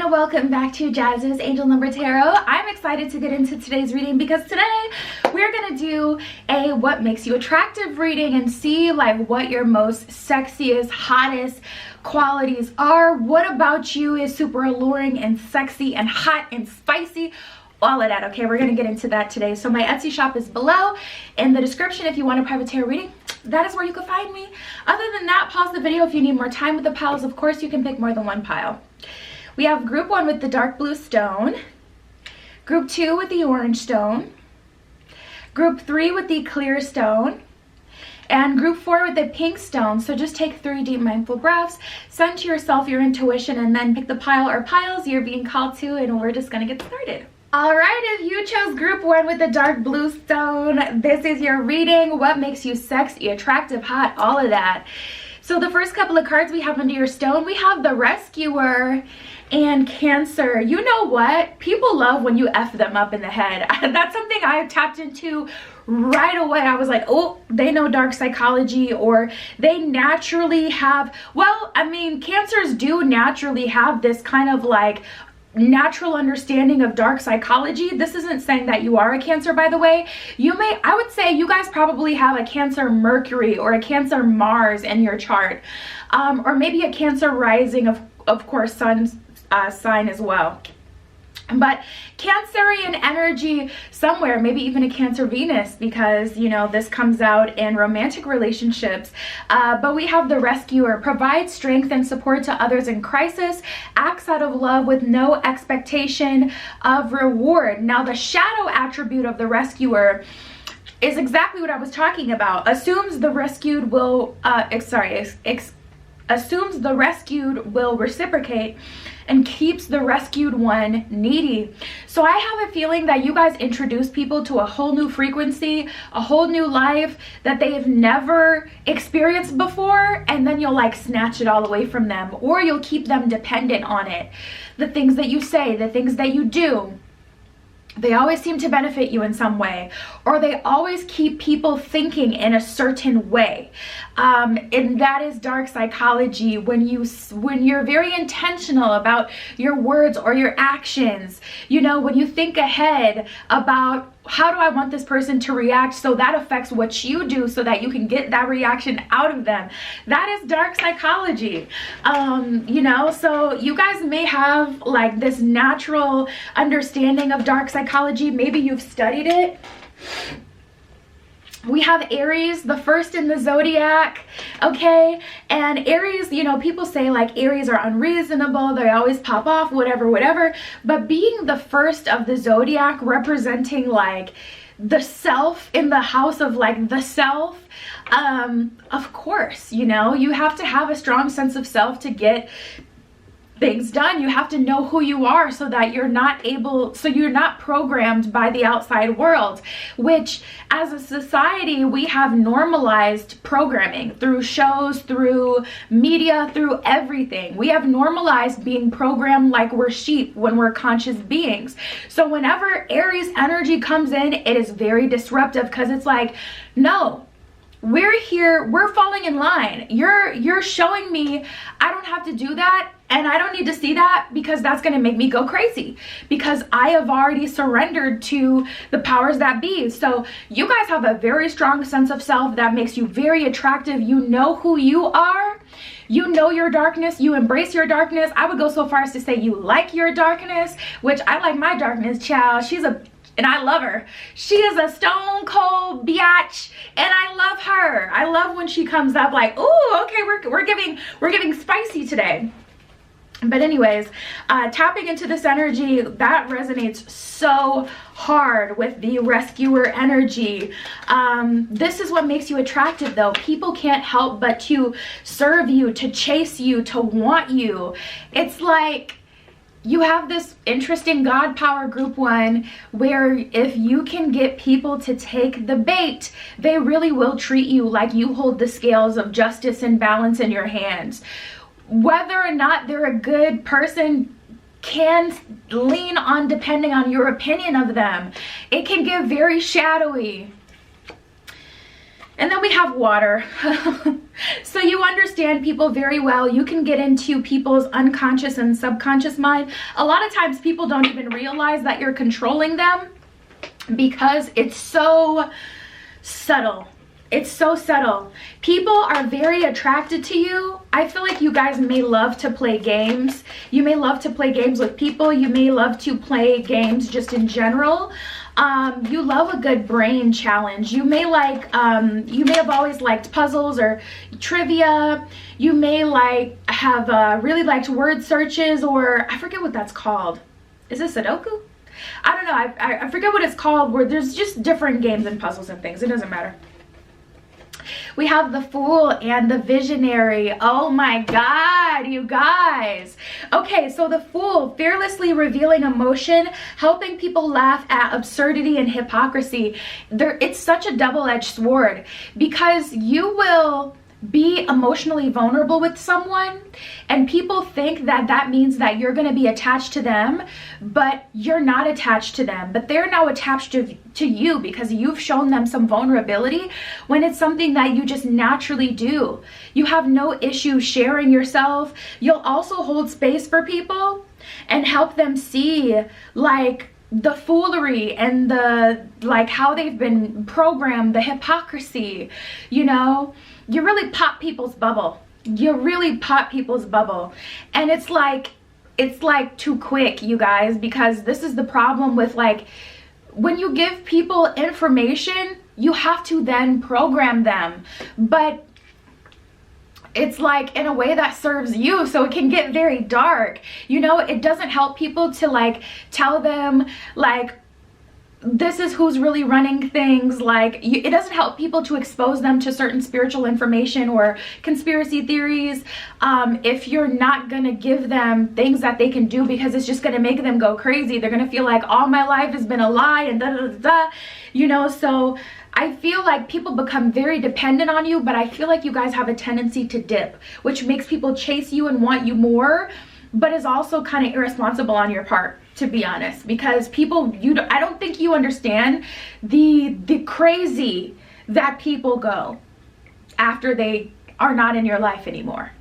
and welcome back to Jazz's Angel Number Tarot. I'm excited to get into today's reading because today we're gonna do a what makes you attractive reading and see like what your most sexiest, hottest qualities are. What about you is super alluring and sexy and hot and spicy? All of that. Okay, we're gonna get into that today. So my Etsy shop is below in the description if you want a private tarot reading. That is where you can find me. Other than that, pause the video if you need more time with the piles. Of course, you can pick more than one pile. We have group 1 with the dark blue stone, group 2 with the orange stone, group 3 with the clear stone, and group 4 with the pink stone. So just take 3 deep mindful breaths, send to yourself your intuition, and then pick the pile or piles you're being called to, and we're just gonna get started. All right, if you chose group 1 with the dark blue stone, this is your reading. What makes you sexy, attractive, hot, all of that. So the first couple of cards we have under your stone, we have the Rescuer and Cancer. You know what? People love when you F them up in the head. That's something I tapped into right away. I was like, oh, they know dark psychology, or they naturally have, well, I mean, Cancers do naturally have this kind of like natural understanding of dark psychology. This isn't saying that you are a Cancer, by the way. I would say you guys probably have a Cancer Mercury or a Cancer Mars in your chart, or maybe a Cancer rising, of course, Sun's sign as well. But Cancerian energy somewhere, maybe even a Cancer Venus, because you know this comes out in romantic relationships. But we have the Rescuer, provides strength and support to others in crisis, acts out of love with no expectation of reward. Now the shadow attribute of the Rescuer is exactly what I was talking about. Assumes the rescued will assumes the rescued will reciprocate and keeps the rescued one needy. So I have a feeling that you guys introduce people to a whole new frequency, a whole new life that they've never experienced before, and then you'll like snatch it all away from them, or you'll keep them dependent on it. The things that you say, the things that you do, they always seem to benefit you in some way, or they always keep people thinking in a certain way. And that is dark psychology. When you're very intentional about your words or your actions, you know, when you think ahead about how do I want this person to react, so that affects what you do so that you can get that reaction out of them. That is dark psychology. You know, so you guys may have like this natural understanding of dark psychology. Maybe you've studied it. We have Aries, the first in the zodiac, okay? And Aries, you know, people say like Aries are unreasonable, they always pop off, whatever. But being the first of the zodiac, representing like the self in the house of like the self, of course, you know, you have to have a strong sense of self to get things done. You have to know who you are so that you're not programmed by the outside world, which as a society we have normalized programming through shows, through media, through everything. We have normalized being programmed like we're sheep when we're conscious beings. So whenever Aries energy comes in, it is very disruptive, because it's like, no, we're here, we're falling in line. You're showing me I don't have to do that, and I don't need to see that, because that's going to make me go crazy, because I have already surrendered to the powers that be. So you guys have a very strong sense of self that makes you very attractive. You know who you are. You know your darkness. You embrace your darkness. I would go so far as to say you like your darkness, which I like my darkness, child. And I love her. She is a stone cold biatch, and I love her. I love when she comes up like, ooh, okay, we're giving spicy today. But anyways, tapping into this energy, that resonates so hard with the Rescuer energy. This is what makes you attractive though. People can't help but to serve you, to chase you, to want you. It's like you have this interesting God power group 1 where if you can get people to take the bait, they really will treat you like you hold the scales of justice and balance in your hands. Whether or not they're a good person can lean on depending on your opinion of them. It can get very shadowy. And then we have water. So you understand people very well. You can get into people's unconscious and subconscious mind. A lot of times people don't even realize that you're controlling them because it's so subtle. It's so subtle. People are very attracted to you. I feel like you guys may love to play games. You may love to play games with people. You may love to play games just in general. You love a good brain challenge. You may like, you may have always liked puzzles or trivia. You may like have really liked word searches, or I forget what that's called. Is it Sudoku? I don't know. I forget what it's called, where there's just different games and puzzles and things. It doesn't matter. We have the Fool and the Visionary. Oh my God, you guys. Okay, so the Fool, fearlessly revealing emotion, helping people laugh at absurdity and hypocrisy. It's such a double-edged sword, because you will be emotionally vulnerable with someone and people think that that means that you're going to be attached to them, but you're not attached to them, but they're now attached to you because you've shown them some vulnerability when it's something that you just naturally do. You have no issue sharing yourself. You'll also hold space for people and help them see like the foolery and the like how they've been programmed, the hypocrisy, you know. You really pop people's bubble. You really pop people's bubble. And it's like too quick, you guys, because this is the problem with like, when you give people information, you have to then program them. But it's like in a way that serves you, so it can get very dark. You know, it doesn't help people to like tell them like, this is who's really running things. Like, it doesn't help people to expose them to certain spiritual information or conspiracy theories if you're not gonna give them things that they can do, because it's just gonna make them go crazy. They're gonna feel like all my life has been a lie and da da da da, you know. So I feel like people become very dependent on you, but I feel like you guys have a tendency to dip, which makes people chase you and want you more, but is also kind of irresponsible on your part, to be honest, because people, I don't think you understand the crazy that people go after they are not in your life anymore.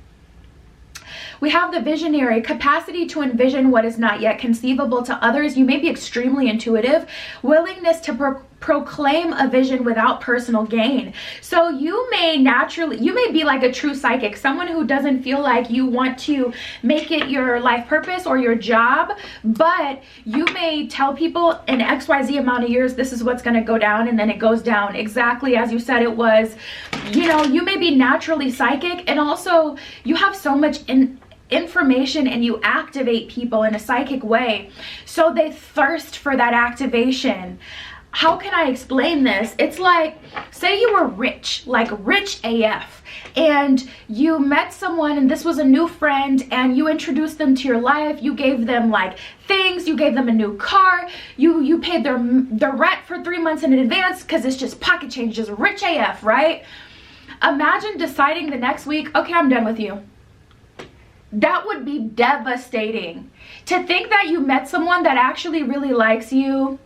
We have the Visionary, capacity to envision what is not yet conceivable to others. You may be extremely intuitive, willingness to proclaim a vision without personal gain. So you may be like a true psychic, someone who doesn't feel like you want to make it your life purpose or your job, but you may tell people in XYZ amount of years, this is what's going to go down, and then it goes down exactly as you said it was. You know, you may be naturally psychic, and also you have so much information and you activate people in a psychic way, so they thirst for that activation. How can I explain this? It's like, say you were rich, like rich AF, and you met someone and this was a new friend and you introduced them to your life. You gave them like things, you gave them a new car, you paid their rent for 3 months in advance because it's just pocket change, just rich AF, right? Imagine deciding the next week, okay, I'm done with you. That would be devastating. To think that you met someone that actually really likes you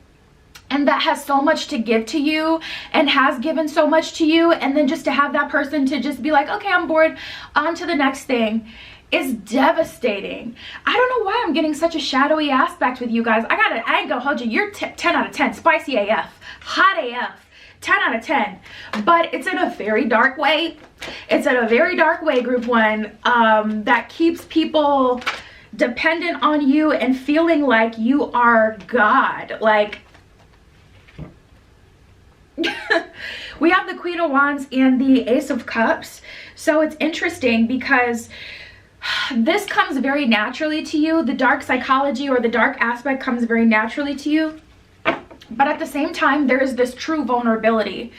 and that has so much to give to you and has given so much to you, and then just to have that person to just be like, okay, I'm bored, on to the next thing, is devastating. I don't know why I'm getting such a shadowy aspect with you guys. I ain't gonna hold you. You're 10 out of 10, spicy AF, hot AF. 10 out of 10, but it's in a very dark way. It's in a very dark way, group one, that keeps people dependent on you and feeling like you are God. Like, we have the Queen of Wands and the Ace of Cups. So it's interesting because this comes very naturally to you. The dark psychology or the dark aspect comes very naturally to you. But at the same time, there is this true vulnerability.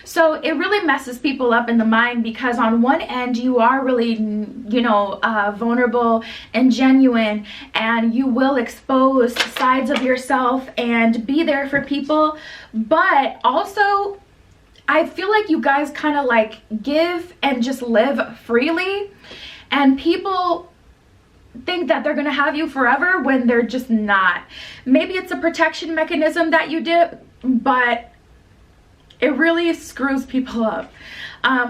So it really messes people up in the mind, because on one end, you are really, you know, vulnerable and genuine, and you will expose sides of yourself and be there for people. But also, I feel like you guys kind of like give and just live freely, and people think that they're gonna have you forever when they're just not. Maybe it's a protection mechanism that you did, but It really screws people up.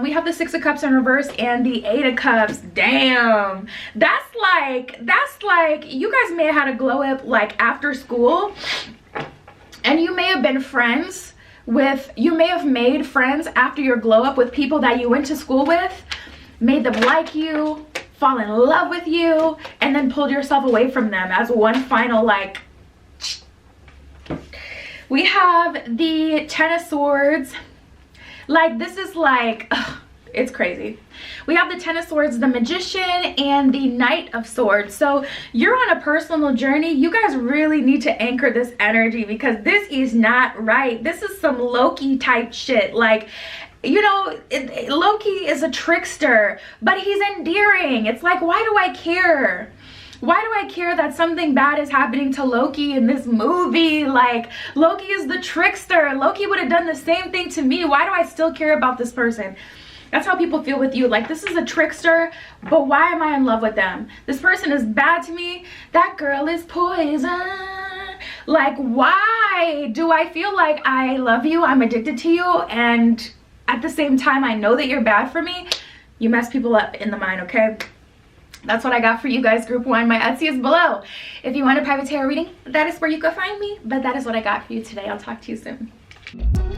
We have the Six of Cups in reverse and the Eight of Cups. Damn, that's like you guys may have had a glow up like after school, and you may have been friends with, you may have made friends after your glow up with people that you went to school with, made them like you, fall in love with you, and then pulled yourself away from them as one final like. We have the Ten of Swords. Like, this is like, ugh, it's crazy. We have the Ten of Swords, the Magician, and the Knight of Swords. So you're on a personal journey. You guys really need to anchor this energy, because this is not right. This is some Loki type shit. Like, you know, Loki is a trickster, but he's endearing. It's like, why do I care? Why do I care that something bad is happening to Loki in this movie? Like, Loki is the trickster. Loki would have done the same thing to me. Why do I still care about this person? That's how people feel with you. Like, this is a trickster, but why am I in love with them? This person is bad to me. That girl is poison. Like, why do I feel like I love you, I'm addicted to you, and at the same time I know that you're bad for me? You mess people up in the mind, okay? That's what I got for you guys, group 1. My Etsy is below. If you want a private tarot reading, that is where you can find me. But that is what I got for you today. I'll talk to you soon.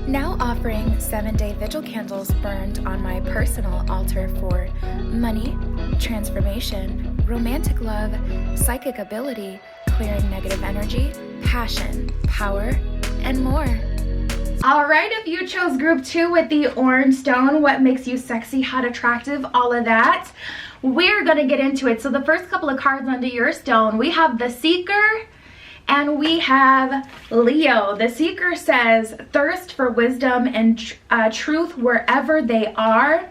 Now offering 7-day vigil candles burned on my personal altar for money, transformation, romantic love, psychic ability, clearing negative energy, passion, power, and more. All right, if you chose group 2 with the orange stone, what makes you sexy, hot, attractive, all of that, we're gonna get into it. So the first couple of cards under your stone, we have the Seeker and we have Leo. The Seeker says thirst for wisdom and truth wherever they are.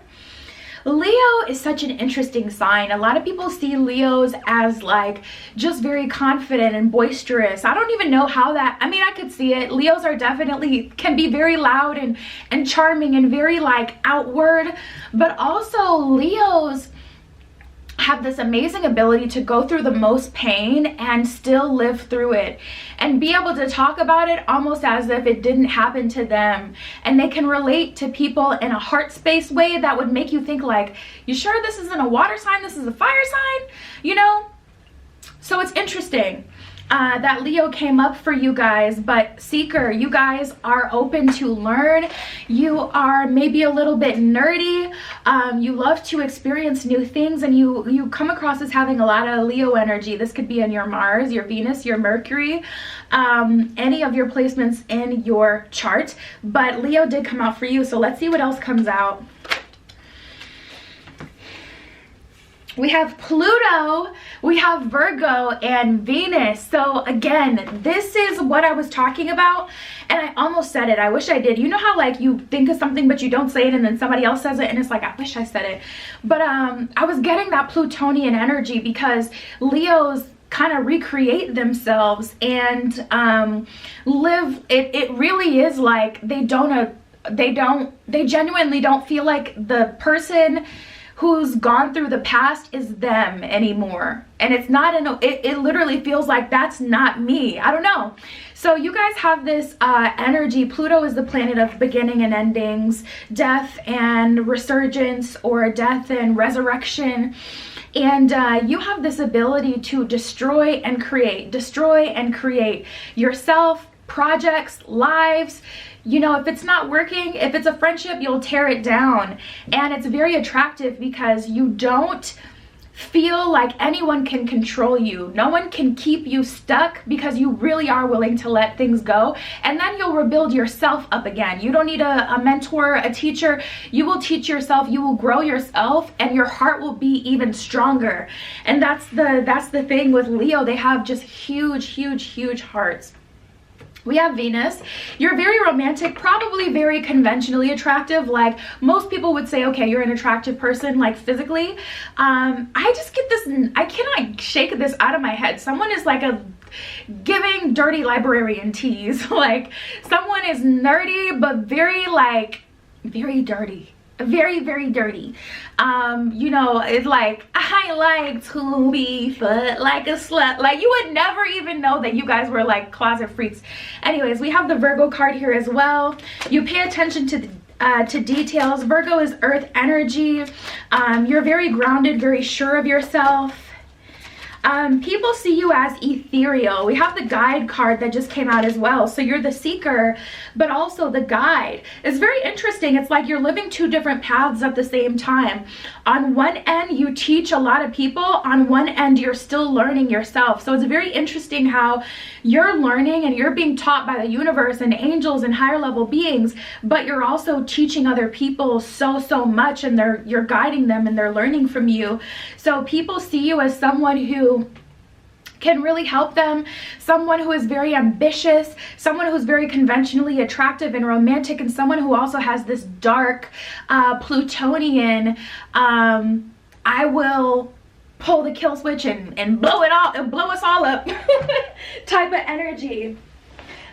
Leo is such an interesting sign. A lot of people see Leos as like just very confident and boisterous. I don't even know how that, I mean, I could see it. Leos are definitely, can be very loud and charming and very like outward, but also Leos have this amazing ability to go through the most pain and still live through it and be able to talk about it almost as if it didn't happen to them. And they can relate to people in a heart space way that would make you think like, you sure this isn't a water sign? This is a fire sign? You know? So it's interesting that Leo came up for you guys. But Seeker, you guys are open to learn. You are maybe a little bit nerdy. You love to experience new things, and you come across as having a lot of Leo energy. This could be in your Mars, your Venus, your Mercury, any of your placements in your chart. But Leo did come out for you, so let's see what else comes out. We have Pluto, we have Virgo, and Venus. So again, this is what I was talking about, and I almost said it. I wish I did. You know how like you think of something but you don't say it and then somebody else says it and it's like, I wish I said it. But I was getting that Plutonian energy because Leos kind of recreate themselves and live. It really is like they genuinely don't feel like the person who's gone through the past is them anymore. And it's not it literally feels like that's not me. I don't know. So you guys have this energy. Pluto is the planet of beginning and endings, death and resurgence, or death and resurrection. And you have this ability to destroy and create yourself, projects, lives. You know, if it's not working, if it's a friendship, you'll tear it down. And it's very attractive because you don't feel like anyone can control you. No one can keep you stuck because you really are willing to let things go. And then you'll rebuild yourself up again. You don't need a mentor, a teacher. You will teach yourself, you will grow yourself, and your heart will be even stronger. And that's the thing with Leo. They have just huge, huge, huge hearts. We have Venus. You're very romantic, probably very conventionally attractive. Like most people would say, okay, you're an attractive person, like physically. I just get this, I cannot shake this out of my head. Someone is like giving dirty librarian tease. Like someone is nerdy, but very dirty. very, very dirty. You know, it's like, I like to be fucked like a slut. Like, you would never even know that you guys were like closet freaks. Anyways, we have the Virgo card here as well. You pay attention to details. Virgo is earth energy. You're very grounded, very sure of yourself. People see you as ethereal. We have the guide card that just came out as well. So you're the seeker, but also the guide. It's very interesting. It's like you're living two different paths at the same time. On one end, you teach a lot of people. On one end, you're still learning yourself. So it's very interesting how you're learning and you're being taught by the universe and angels and higher level beings, but you're also teaching other people so much, and you're guiding them and they're learning from you. So people see you as someone who can really help them, someone who is very ambitious, someone who's very conventionally attractive and romantic, and someone who also has this dark Plutonian, I will pull the kill switch and blow us all up type of energy.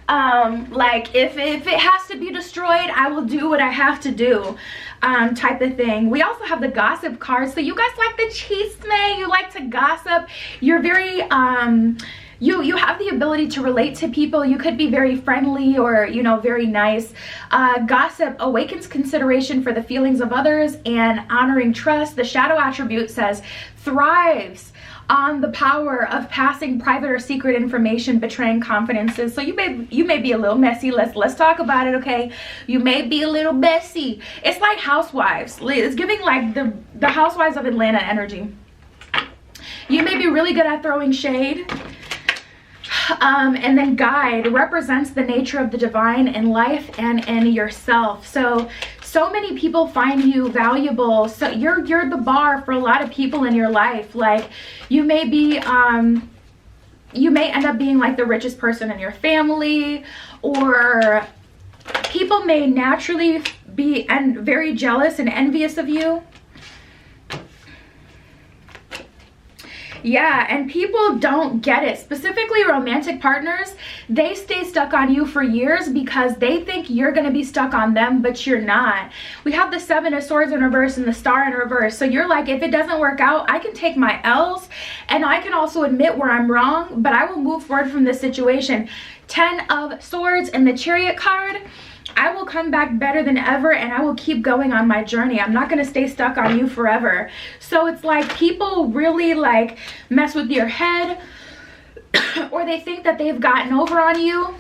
Like if it has to be destroyed, I will do what I have to do, type of thing. We also have the gossip card. So you guys like the chisme, you like to gossip. You're very, you have the ability to relate to people. You could be very friendly or, you know, very nice. Gossip awakens consideration for the feelings of others and honoring trust. The shadow attribute says thrives on the power of passing private or secret information, betraying confidences. So you may be a little messy. Let's talk about it, okay? You may be a little messy. It's like housewives. It's giving like the housewives of Atlanta energy. You may be really good at throwing shade. And then guide represents the nature of the divine in life and in yourself. So many people find you valuable. So you're the bar for a lot of people in your life. Like you may be, you may end up being like the richest person in your family, or people may naturally be very jealous and envious of you. Yeah, and people don't get it. Specifically romantic partners, they stay stuck on you for years because they think you're going to be stuck on them, but you're not. We have the Seven of Swords in reverse and the Star in reverse. So you're like, if it doesn't work out, I can take my L's and I can also admit where I'm wrong, but I will move forward from this situation. 10 of Swords and the Chariot card. I will come back better than ever and I will keep going on my journey. I'm not going to stay stuck on you forever. So it's like people really like mess with your head or they think that they've gotten over on you.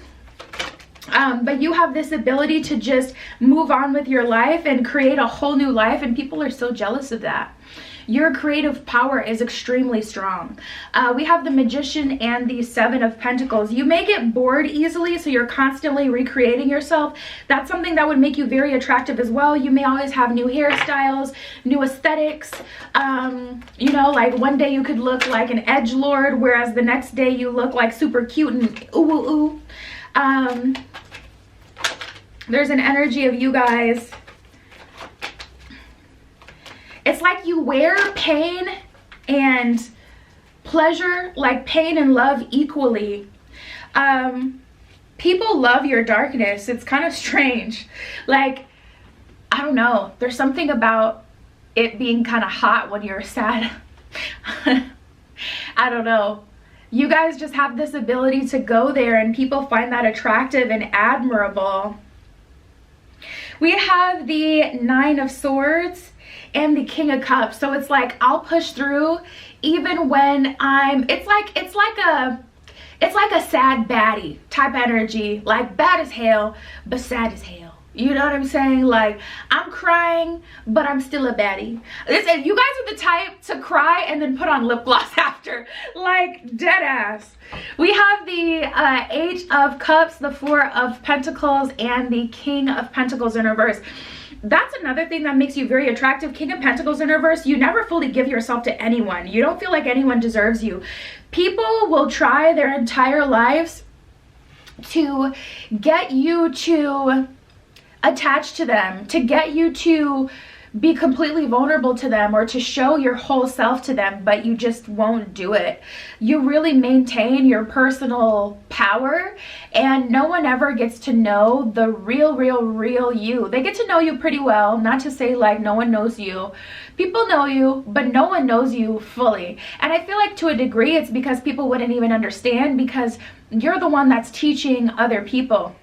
But you have this ability to just move on with your life and create a whole new life, and people are so jealous of that. Your creative power is extremely strong. We have the Magician and the Seven of Pentacles. You may get bored easily, so you're constantly recreating yourself. That's something that would make you very attractive as well. You may always have new hairstyles, new aesthetics. You know, like one day you could look like an edgelord, whereas the next day you look like super cute and ooh, ooh, ooh. There's an energy of you guys. It's like you wear pain and pleasure, like pain and love equally. People love your darkness. It's kind of strange. Like, I don't know. There's something about it being kind of hot when you're sad. I don't know. You guys just have this ability to go there and people find that attractive and admirable. We have the Nine of Swords and the King of Cups. So it's like I'll push through even when it's like a sad baddie type energy, like bad as hell but sad as hell. You know what I'm saying? Like, I'm crying, but I'm still a baddie. Listen, you guys are the type to cry and then put on lip gloss after. Like, dead ass. We have the Eight of Cups, the Four of Pentacles, and the King of Pentacles in reverse. That's another thing that makes you very attractive. King of Pentacles in reverse, you never fully give yourself to anyone. You don't feel like anyone deserves you. People will try their entire lives to get you to attach to them, to get you to be completely vulnerable to them or to show your whole self to them, but you just won't do it. You really maintain your personal power, and no one ever gets to know the real you. They get to know you pretty well, not to say like no one knows you. People know you, but no one knows you fully. And I feel like to a degree it's because people wouldn't even understand, because you're the one that's teaching other people.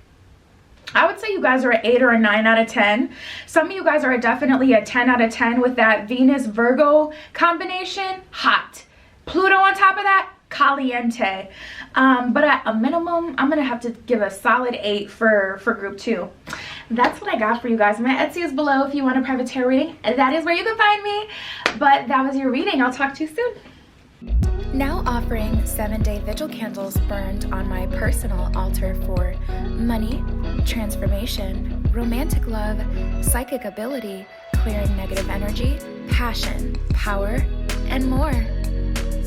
I would say you guys are an 8 or a 9 out of 10. Some of you guys are definitely a 10 out of 10 with that Venus Virgo combination. Hot. Pluto on top of that, caliente. But at a minimum, I'm gonna have to give a solid 8 for group 2. That's what I got for you guys. My Etsy is below if you want a private tarot reading. That is where you can find me. But that was your reading. I'll talk to you soon. Now offering 7-day vigil candles burned on my personal altar for money, transformation, romantic love, psychic ability, clearing negative energy, passion, power, and more.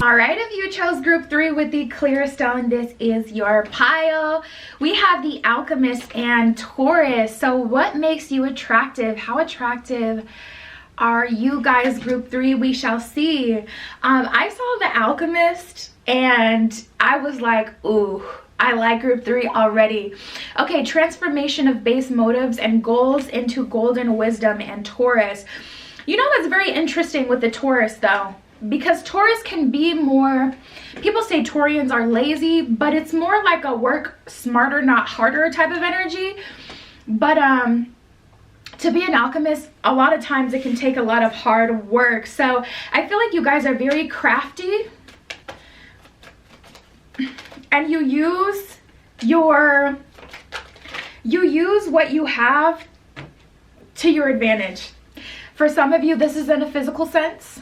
All right, if you chose group 3 with the clear stone, this is your pile. We have the Alchemist and Taurus. So what makes you attractive? How attractive are you guys, group 3? We shall see. I saw the Alchemist and I was like, ooh, I like group 3 already. Okay, transformation of base motives and goals into golden wisdom and Taurus. You know what's very interesting with the Taurus though? Because Taurus can be more, people say Taurians are lazy, but it's more like a work smarter, not harder type of energy. But to be an alchemist, a lot of times it can take a lot of hard work. So I feel like you guys are very crafty, and you use what you have to your advantage. For some of you, this is in a physical sense.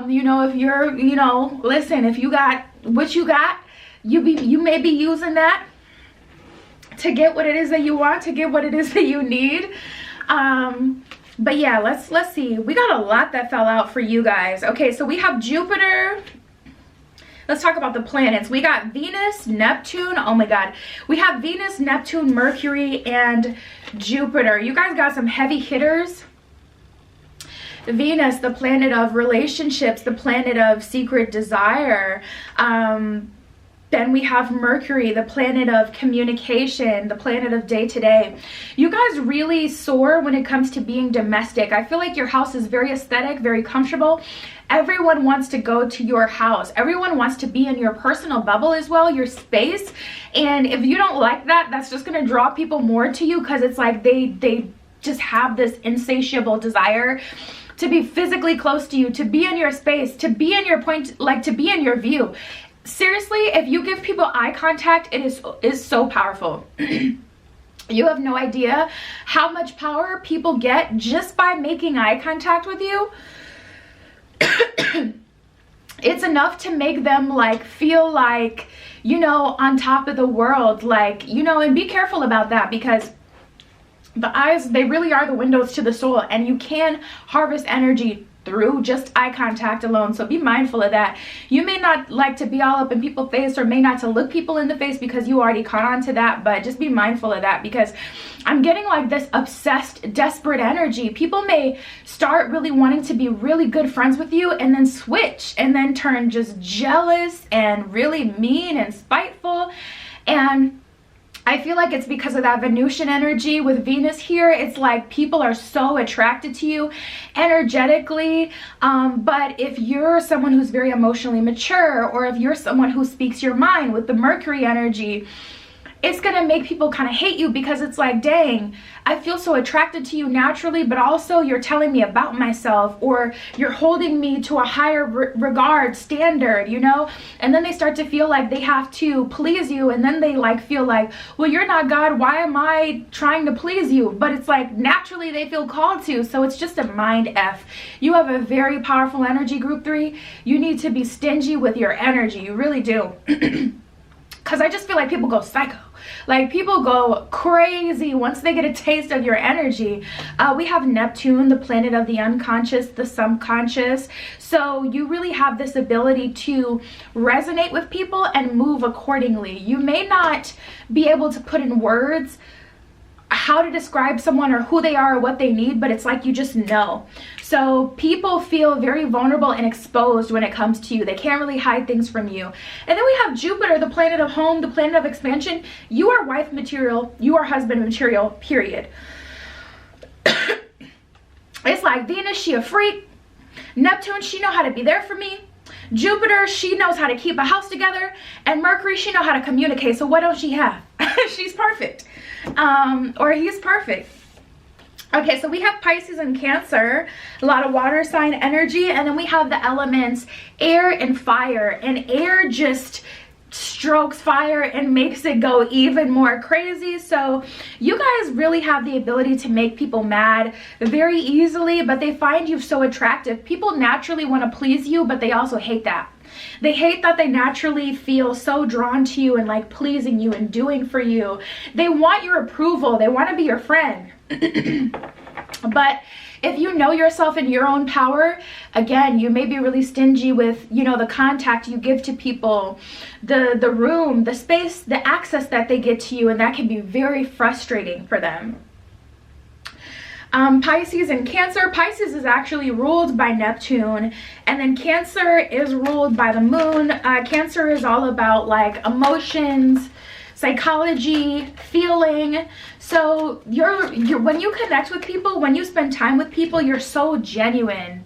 You know, if you're, you know, listen, if you got what you got, you may be using that to get what it is that you want, to get what it is that you need. But yeah, let's see. We got a lot that fell out for you guys. Okay, so we have Jupiter. Let's talk about the planets. We got Venus, Neptune. Oh my God. We have Venus, Neptune, Mercury, and Jupiter. You guys got some heavy hitters. Venus, the planet of relationships, the planet of secret desire. Then we have Mercury, the planet of communication, the planet of day-to-day. You guys really soar when it comes to being domestic. I feel like your house is very aesthetic, very comfortable. Everyone wants to go to your house. Everyone wants to be in your personal bubble as well, your space. And if you don't like that, that's just going to draw people more to you, because it's like they just have this insatiable desire to be physically close to you, to be in your space, to be in your point, like to be in your view. Seriously, if you give people eye contact, it is so powerful. You have no idea how much power people get just by making eye contact with you. It's enough to make them like feel like, you know, on top of the world, like, you know. And be careful about that, because the eyes, they really are the windows to the soul, and you can harvest energy through just eye contact alone. So be mindful of that. You may not like to be all up in people's face, or may not to look people in the face, because you already caught on to that. But just be mindful of that, because I'm getting like this obsessed, desperate energy. People may start really wanting to be really good friends with you, and then switch, and then turn just jealous and really mean and spiteful. And I feel like it's because of that Venusian energy with Venus here. It's like people are so attracted to you energetically. But if you're someone who's very emotionally mature, or if you're someone who speaks your mind with the Mercury energy, it's gonna make people kind of hate you, because it's like, dang, I feel so attracted to you naturally, but also you're telling me about myself, or you're holding me to a higher regard standard, you know. And then they start to feel like they have to please you, and then they like feel like, well, you're not God, why am I trying to please you? But it's like naturally they feel called to. So it's just a mind F. You have a very powerful energy, group 3. You need to be stingy with your energy, you really do. Because I just feel like people go psycho. Like people go crazy once they get a taste of your energy. We have Neptune, the planet of the unconscious, the subconscious. So you really have this ability to resonate with people and move accordingly. You may not be able to put in words how to describe someone or who they are or what they need, but it's like you just know. So people feel very vulnerable and exposed when it comes to you. They can't really hide things from you. And then we have Jupiter, the planet of home, the planet of expansion. You are wife material, you are husband material, period. It's like Venus, she a freak. Neptune, she know how to be there for me. Jupiter, she knows how to keep a house together. And Mercury, she know how to communicate. So what don't she have? She's perfect. Or he's perfect. Okay, so we have Pisces and Cancer, a lot of water sign energy, and then we have the elements air and fire, and air just strokes fire and makes it go even more crazy. So you guys really have the ability to make people mad very easily, but they find you so attractive. People naturally want to please you, but they also hate that. They hate that they naturally feel so drawn to you and like pleasing you and doing for you. They want your approval. They want to be your friend. But if you know yourself in your own power, again, you may be really stingy with, you know, the contact you give to people, the room, the space, the access that they get to you, and that can be very frustrating for them. Pisces and Cancer. Pisces is actually ruled by Neptune, and then Cancer is ruled by the moon. Cancer is all about like emotions, psychology, feeling. So you're when you connect with people, when you spend time with people, you're so genuine.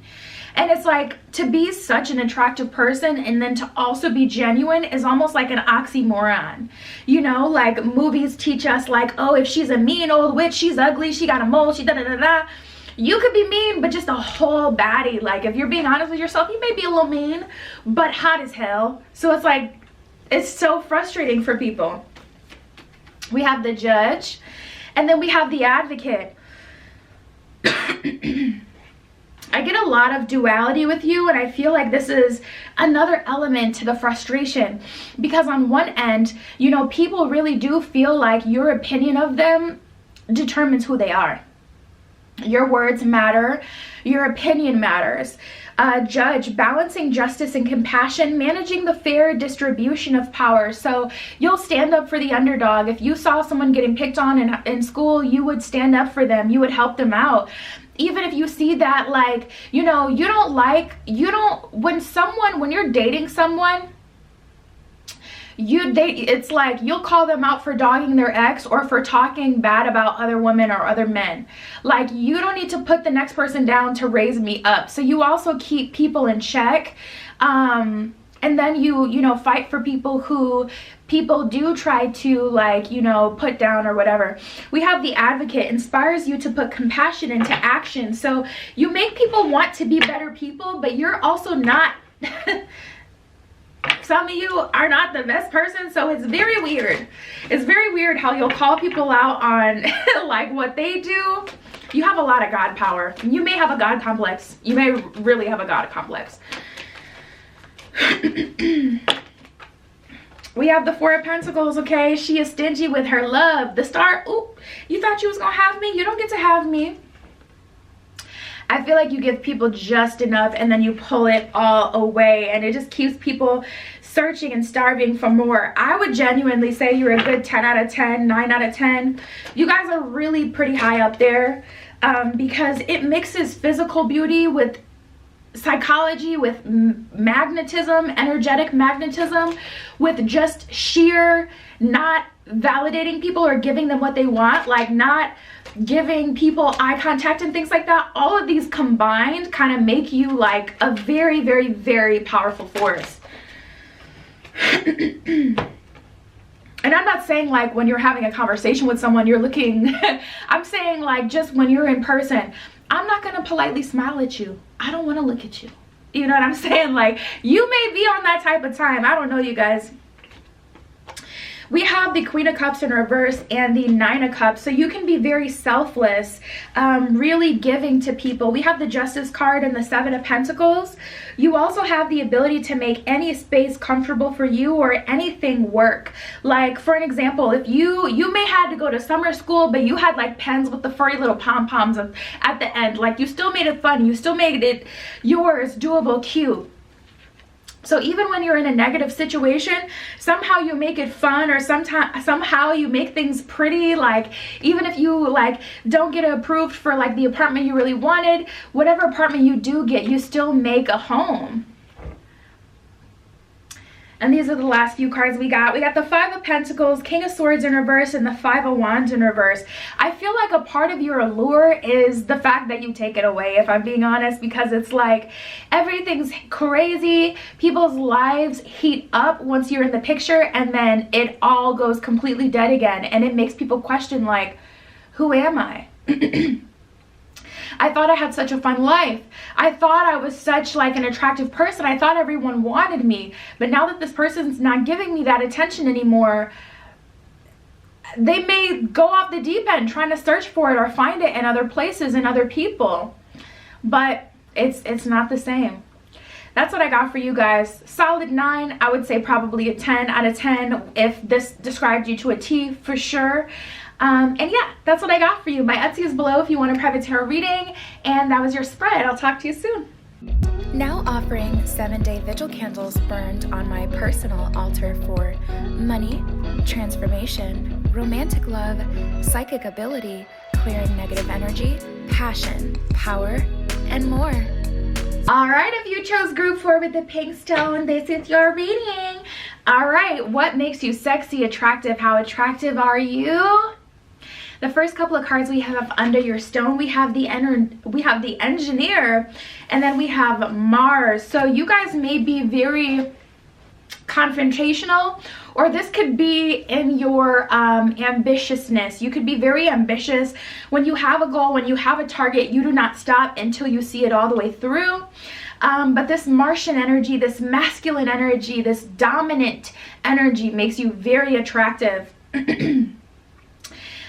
And it's like, to be such an attractive person and then to also be genuine is almost like an oxymoron. You know, like movies teach us like, oh, if she's a mean old witch, she's ugly, she got a mole, she da-da-da-da. You could be mean, but just a whole baddie. Like, if you're being honest with yourself, you may be a little mean, but hot as hell. So it's like, it's so frustrating for people. We have the Judge, and then we have the Advocate. I get a lot of duality with you, and I feel like this is another element to the frustration, because on one end, you know, people really do feel like your opinion of them determines who they are. Your words matter, your opinion matters. Judge, balancing justice and compassion, managing the fair distribution of power. So you'll stand up for the underdog. If you saw someone getting picked on in school, you would stand up for them, you would help them out. Even if you see that, like, you know, when you're dating someone, it's like you'll call them out for dogging their ex or for talking bad about other women or other men. Like, you don't need to put the next person down to raise me up. So you also keep people in check. And then you know, fight for people who people do try to, like, you know, put down or whatever. We have the Advocate, inspires you to put compassion into action. So you make people want to be better people, but you're also not. Some of you are not the best person, so it's very weird. It's very weird how you'll call people out on like what they do. You have a lot of God power. You may have a God complex. You may really have a God complex. We have the Four of Pentacles, okay? She is stingy with her love. The Star, ooh, you thought you was gonna have me? You don't get to have me. I feel like you give people just enough and then you pull it all away, and it just keeps people searching and starving for more. I would genuinely say you're a good 10 out of 10, 9 out of 10. You guys are really pretty high up there, because it mixes physical beauty with psychology, with magnetism, energetic magnetism, with just sheer not validating people or giving them what they want, like not giving people eye contact and things like that. All of these combined kind of make you like a very, very, very powerful force. And I'm not saying like when you're having a conversation with someone you're looking I'm saying like just when you're in person, I'm not gonna politely smile at you. I don't want to look at you. You know what I'm saying? Like, you may be on that type of time. I don't know, you guys. We have the Queen of Cups in reverse and the Nine of Cups. So you can be very selfless, really giving to people. We have the Justice card and the Seven of Pentacles. You also have the ability to make any space comfortable for you or anything work. Like, for an example, if you may had to go to summer school, but you had like pens with the furry little pom-poms at the end. Like, you still made it fun. You still made it yours, doable, cute. So even when you're in a negative situation, somehow you make it fun, or somehow you make things pretty. Like even if you like don't get approved for like the apartment you really wanted, whatever apartment you do get, you still make a home. And these are the last few cards we got. We got the Five of Pentacles, King of Swords in reverse, and the Five of Wands in reverse. I feel like a part of your allure is the fact that you take it away, if I'm being honest, because it's like everything's crazy. People's lives heat up once you're in the picture, and then it all goes completely dead again. And it makes people question, like, who am I? I thought I had such a fun life. I thought I was such like an attractive person. I thought everyone wanted me. But now that this person's not giving me that attention anymore, they may go off the deep end trying to search for it or find it in other places and other people. But it's not the same. That's what I got for you guys. Solid 9. I would say probably a 10 out of 10 if this described you to a T for sure. And yeah, that's what I got for you. My Etsy is below if you want a private tarot reading. And that was your spread. I'll talk to you soon. Now offering 7-day vigil candles burned on my personal altar for money, transformation, romantic love, psychic ability, clearing negative energy, passion, power, and more. All right, if you chose group 4 with the pink stone, this is your reading. All right, what makes you sexy, attractive? How attractive are you? The first couple of cards we have under your stone, we have the Engineer, and then we have Mars. So you guys may be very confrontational, or this could be in your ambitiousness. You could be very ambitious. When you have a goal, when you have a target, you do not stop until you see it all the way through. But this Martian energy, this masculine energy, this dominant energy makes you very attractive.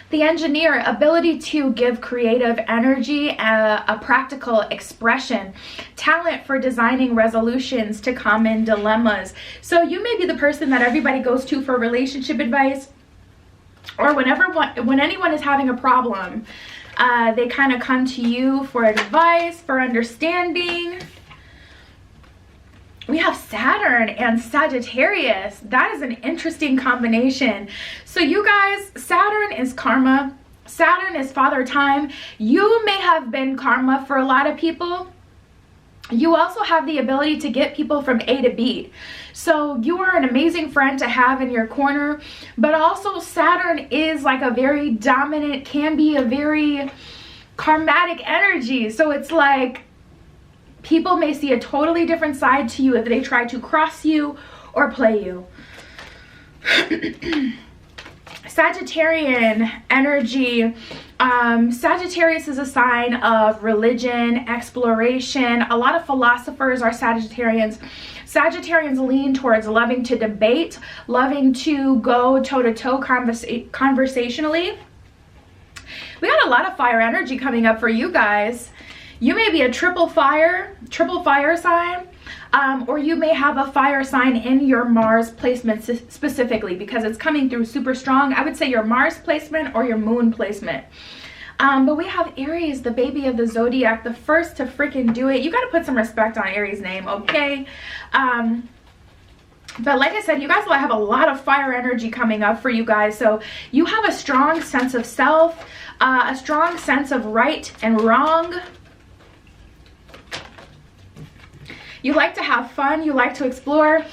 The Engineer, ability to give creative energy, a practical expression, talent for designing resolutions to common dilemmas. So you may be the person that everybody goes to for relationship advice, or when anyone is having a problem, they kind of come to you for advice, for understanding. We have Saturn and Sagittarius. That is an interesting combination. So you guys, Saturn is karma. Saturn is father time. You may have been karma for a lot of people. You also have the ability to get people from A to B. So you are an amazing friend to have in your corner. But also Saturn is like a very dominant, can be a very karmatic energy. So it's like, people may see a totally different side to you if they try to cross you or play you. Sagittarian energy. Sagittarius is a sign of religion, exploration. A lot of philosophers are Sagittarians. Sagittarians lean towards loving to debate, loving to go toe-to-toe conversationally. We got a lot of fire energy coming up for you guys. You may be a triple fire sign, or you may have a fire sign in your Mars placement specifically, because it's coming through super strong. I would say your Mars placement or your moon placement. But we have Aries, the baby of the zodiac, the first to freaking do it. You got to put some respect on Aries' name, okay? But like I said, you guys will have a lot of fire energy coming up for you guys. So you have a strong sense of self, a strong sense of right and wrong. You like to have fun. You like to explore.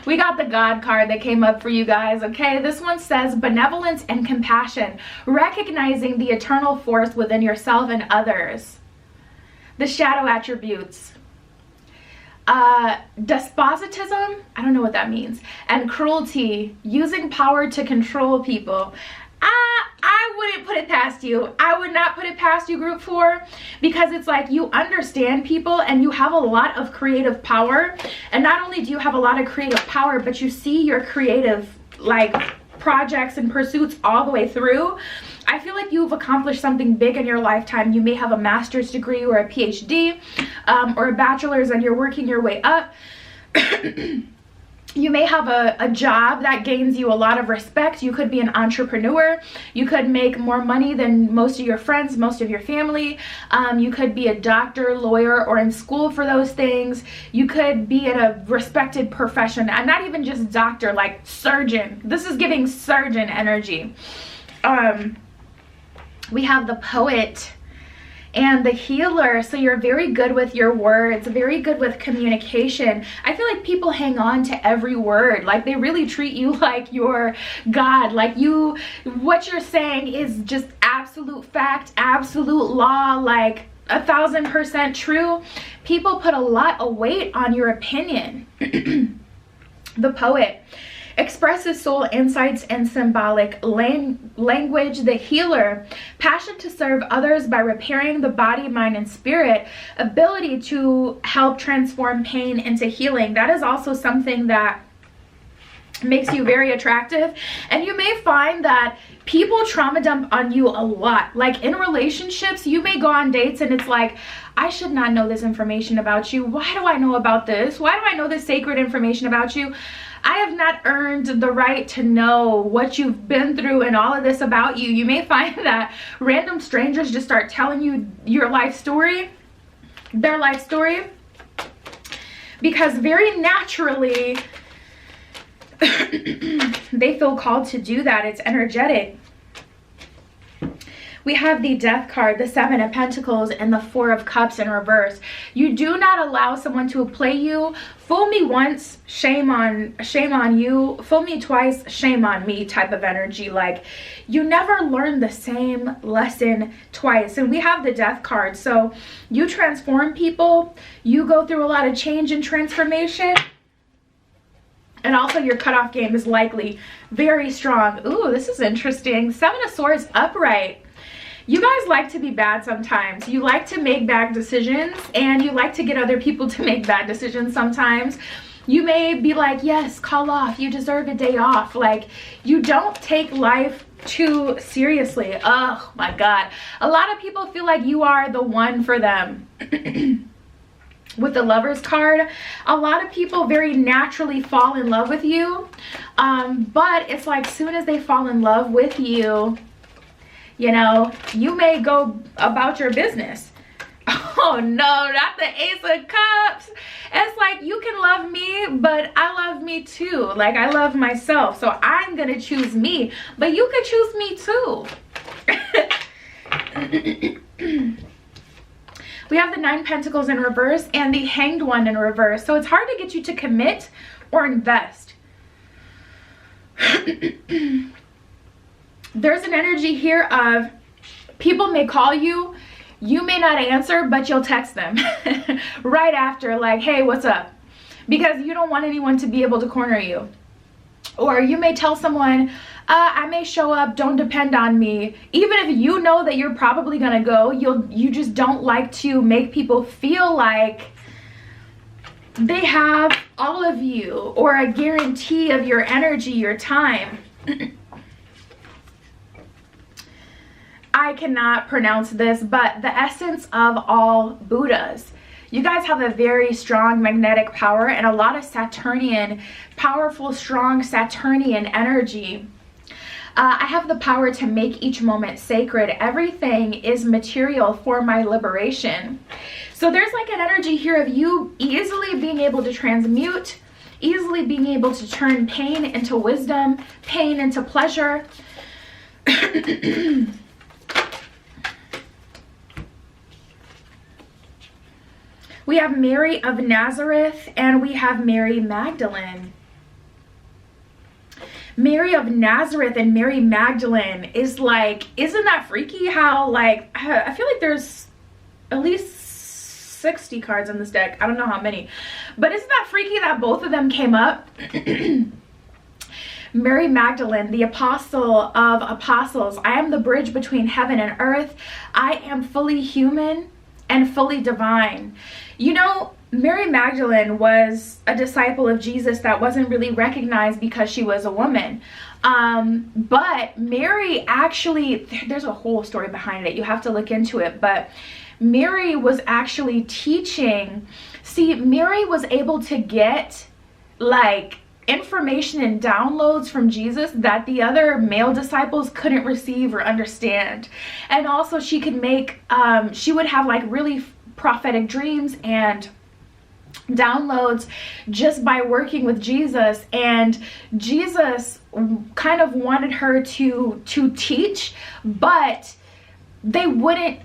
We got the God card that came up for you guys, okay? This one says benevolence and compassion, recognizing the eternal force within yourself and others. The shadow attributes. Despotism, I don't know what that means, and cruelty, using power to control people. I wouldn't put it past you. I would not put it past you, group 4, because it's like you understand people and you have a lot of creative power. And not only do you have a lot of creative power, but you see your creative like projects and pursuits all the way through. I feel like you've accomplished something big in your lifetime. You may have a master's degree or a PhD or a bachelor's, and you're working your way up. You may have a job that gains you a lot of respect. You could be an entrepreneur. You could make more money than most of your friends, most of your family. You could be a doctor, lawyer, or in school for those things. You could be in a respected profession, and not even just doctor, like surgeon. This is giving surgeon energy. We have the poet and the healer. So you're very good with your words, very good with communication. I feel like people hang on to every word. Like they really treat you like you're God. Like what you're saying is just absolute fact, absolute law, like 1000% true. People put a lot of weight on your opinion. The poet expresses soul insights and symbolic language. The healer, passion to serve others by repairing the body, mind, and spirit, ability to help transform pain into healing. That is also something that makes you very attractive. And you may find that people trauma dump on you a lot. Like in relationships, you may go on dates and it's like, I should not know this information about you. Why do I know about this? Why do I know this sacred information about you? I have not earned the right to know what you've been through and all of this about you. You may find that random strangers just start telling you your life story, their life story, because very naturally they feel called to do that. It's energetic. We have the Death card, the Seven of Pentacles, and the Four of Cups in reverse. You do not allow someone to play you. Fool me once, shame on you. Fool me twice, shame on me type of energy. Like you never learn the same lesson twice. And we have the Death card. So you transform people. You go through a lot of change and transformation. And also your cutoff game is likely very strong. Ooh, this is interesting. Seven of Swords upright. You guys like to be bad sometimes. You like to make bad decisions, and you like to get other people to make bad decisions sometimes. You may be like, yes, call off. You deserve a day off. Like, you don't take life too seriously. Oh my God. A lot of people feel like you are the one for them. With the Lovers card, a lot of people very naturally fall in love with you. But it's like soon as they fall in love with you, you know, you may go about your business. Oh no, not the Ace of Cups. It's like, you can love me, but I love me too. Like, I love myself, so I'm gonna choose me, but you could choose me too. We have the Nine Pentacles in reverse and the Hanged One in reverse. So it's hard to get you to commit or invest. There's an energy here of people may call you, you may not answer, but you'll text them right after, like, hey, what's up? Because you don't want anyone to be able to corner you. Or you may tell someone, I may show up, don't depend on me. Even if you know that you're probably gonna go, you just don't like to make people feel like they have all of you or a guarantee of your energy, your time. I cannot pronounce this, but the essence of all Buddhas. You guys have a very strong magnetic power and a lot of Saturnian, powerful, strong Saturnian energy. I have the power to make each moment sacred. Everything is material for my liberation. So there's like an energy here of you easily being able to transmute, easily being able to turn pain into wisdom, pain into pleasure. We have Mary of Nazareth and we have Mary Magdalene. Mary of Nazareth and Mary Magdalene is like, isn't that freaky how, like, I feel like there's at least 60 cards in this deck. I don't know how many, but isn't that freaky that both of them came up? Mary Magdalene, the apostle of apostles. I am the bridge between heaven and earth. I am fully human and fully divine. You know, Mary Magdalene was a disciple of Jesus that wasn't really recognized because she was a woman. But Mary actually, there's a whole story behind it. You have to look into it. But Mary was actually teaching. See, Mary was able to get like information and downloads from Jesus that the other male disciples couldn't receive or understand. And also she could make, she would have like really prophetic dreams and downloads just by working with Jesus. And Jesus kind of wanted her to teach, but they wouldn't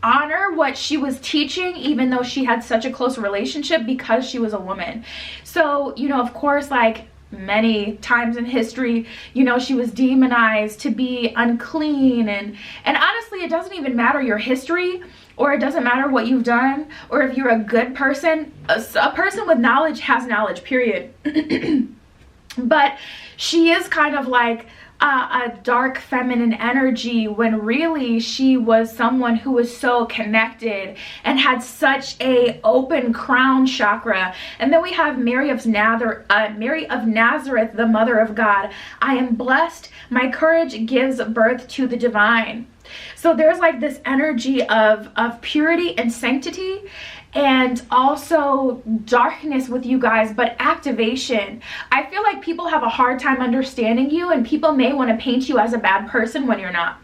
honor what she was teaching, even though she had such a close relationship, because she was a woman. So, you know, of course, like many times in history, you know, she was demonized to be unclean. And honestly, it doesn't even matter your history, or it doesn't matter what you've done, or if you're a good person. A person with knowledge has knowledge, period. But she is kind of like a dark feminine energy, when really she was someone who was so connected and had such a open crown chakra. And then we have Mary of Nazareth, the mother of God. I am blessed, my courage gives birth to the divine. So there's like this energy of purity and sanctity, and also darkness with you guys, but activation. I feel like people have a hard time understanding you, and people may want to paint you as a bad person when you're not.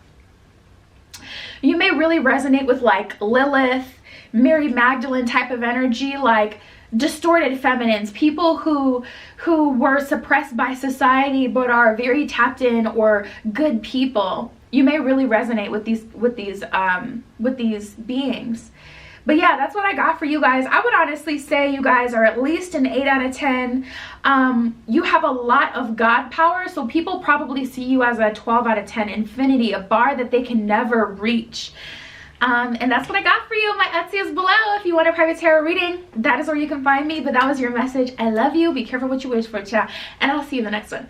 You may really resonate with like Lilith, Mary Magdalene type of energy, like distorted feminines, people who were suppressed by society but are very tapped in, or good people. You may really resonate with these beings. But yeah, that's what I got for you guys. I would honestly say you guys are at least an 8 out of 10. You have a lot of God power, so people probably see you as a 12 out of 10 infinity, a bar that they can never reach. And that's what I got for you. My Etsy is below. If you want a private tarot reading, that is where you can find me. But that was your message. I love you. Be careful what you wish for, chat. And I'll see you in the next one.